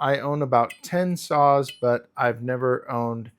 I own about 10 saws, but I've never owned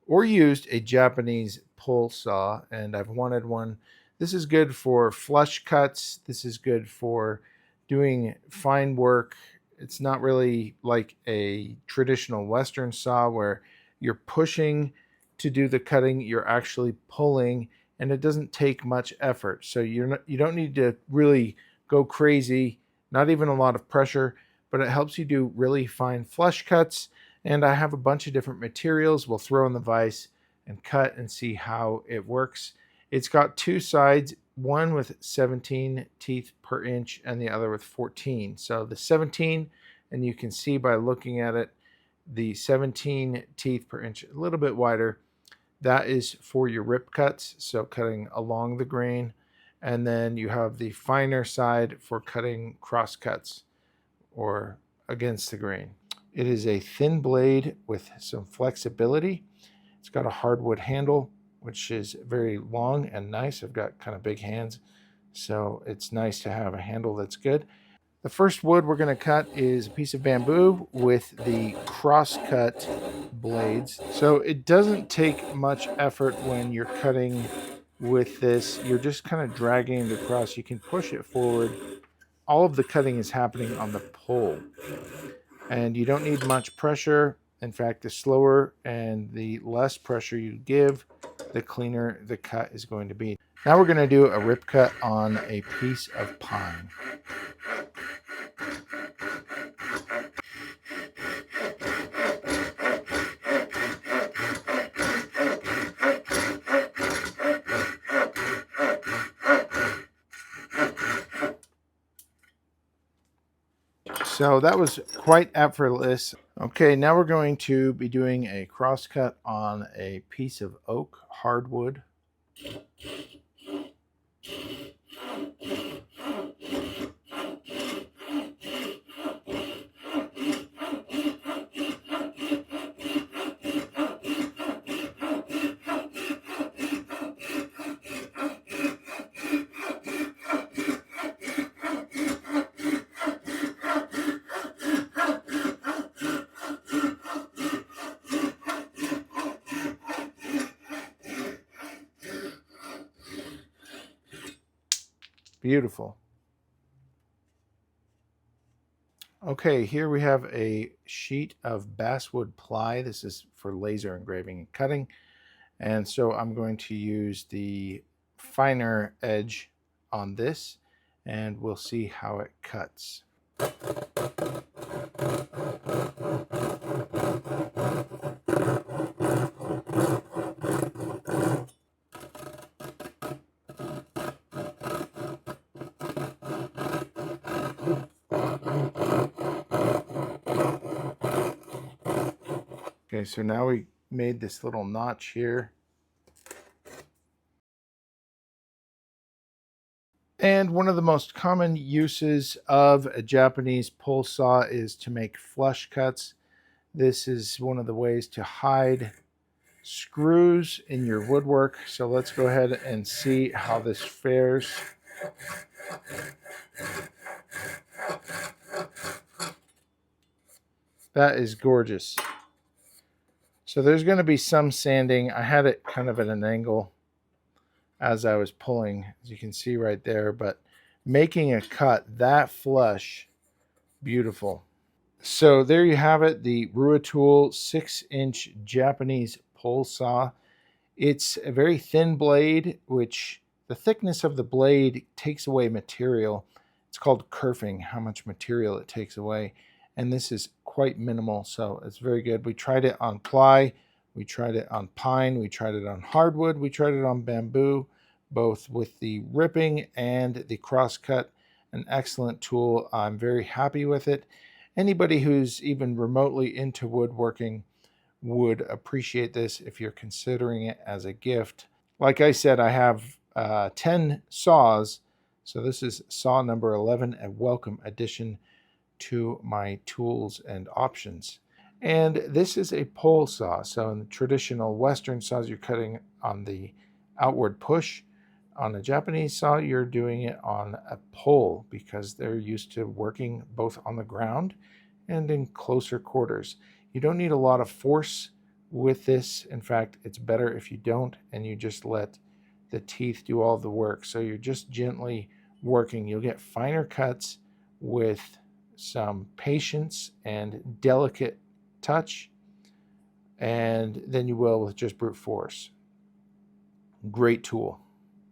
or used a Japanese pull saw, and I've wanted one. This is good for flush cuts. This is good for doing fine work. It's not really like a traditional Western saw where you're pushing to do the cutting. You're actually pulling, and it doesn't take much effort. So you don't need to really go crazy, not even a lot of pressure, but it helps you do really fine flush cuts. And I have a bunch of different materials we'll throw in the vise and cut and see how it works. It's got two sides, one with 17 teeth per inch and the other with 14. So the 17, and you can see by looking at it, the 17 teeth per inch, a little bit wider, that is for your rip cuts, so cutting along the grain. And then you have the finer side for cutting cross cuts or against the grain. It is a thin blade with some flexibility. It's got a hardwood handle, which is very long and nice. I've got kind of big hands, so it's nice to have a handle that's good. The first wood we're going to cut is a piece of bamboo with the cross-cut blades. So it doesn't take much effort when you're cutting with this. You're just kind of dragging it across. You can push it forward. All of the cutting is happening on the pole. And you don't need much pressure. In fact, the slower and the less pressure you give, the cleaner the cut is going to be. Now we're going to do a rip cut on a piece of pine. So that was quite effortless. Okay, now we're going to be doing a cross cut on a piece of oak hardwood. Beautiful. Okay, here we have a sheet of basswood ply. This is for laser engraving and cutting. And so I'm going to use the finer edge on this, and we'll see how it cuts. Okay, so now we made this little notch here. And one of the most common uses of a Japanese pull saw is to make flush cuts. This is one of the ways to hide screws in your woodwork. So let's go ahead and see how this fares. That is gorgeous. So there's going to be some sanding. I had it kind of at an angle as I was pulling, as you can see right there, but making a cut that flush, beautiful. So there you have it, the Ruitool 6-inch Japanese pull saw. It's a very thin blade, which the thickness of the blade takes away material. It's called kerfing, how much material it takes away. And this is quite minimal, so it's very good. We tried it on ply, we tried it on pine, we tried it on hardwood, we tried it on bamboo, both with the ripping and the crosscut. An excellent tool. I'm very happy with it. Anybody who's even remotely into woodworking would appreciate this if you're considering it as a gift. Like I said, I have 10 saws, so this is saw number 11, a welcome addition to my tools and options. And this is a pole saw. So in the traditional Western saws, you're cutting on the outward push. On a Japanese saw, you're doing it on a pole because they're used to working both on the ground and in closer quarters. You don't need a lot of force with this. In fact, it's better if you don't and you just let the teeth do all the work. So you're just gently working. You'll get finer cuts with some patience and delicate touch, and then you will with just brute force. Great tool.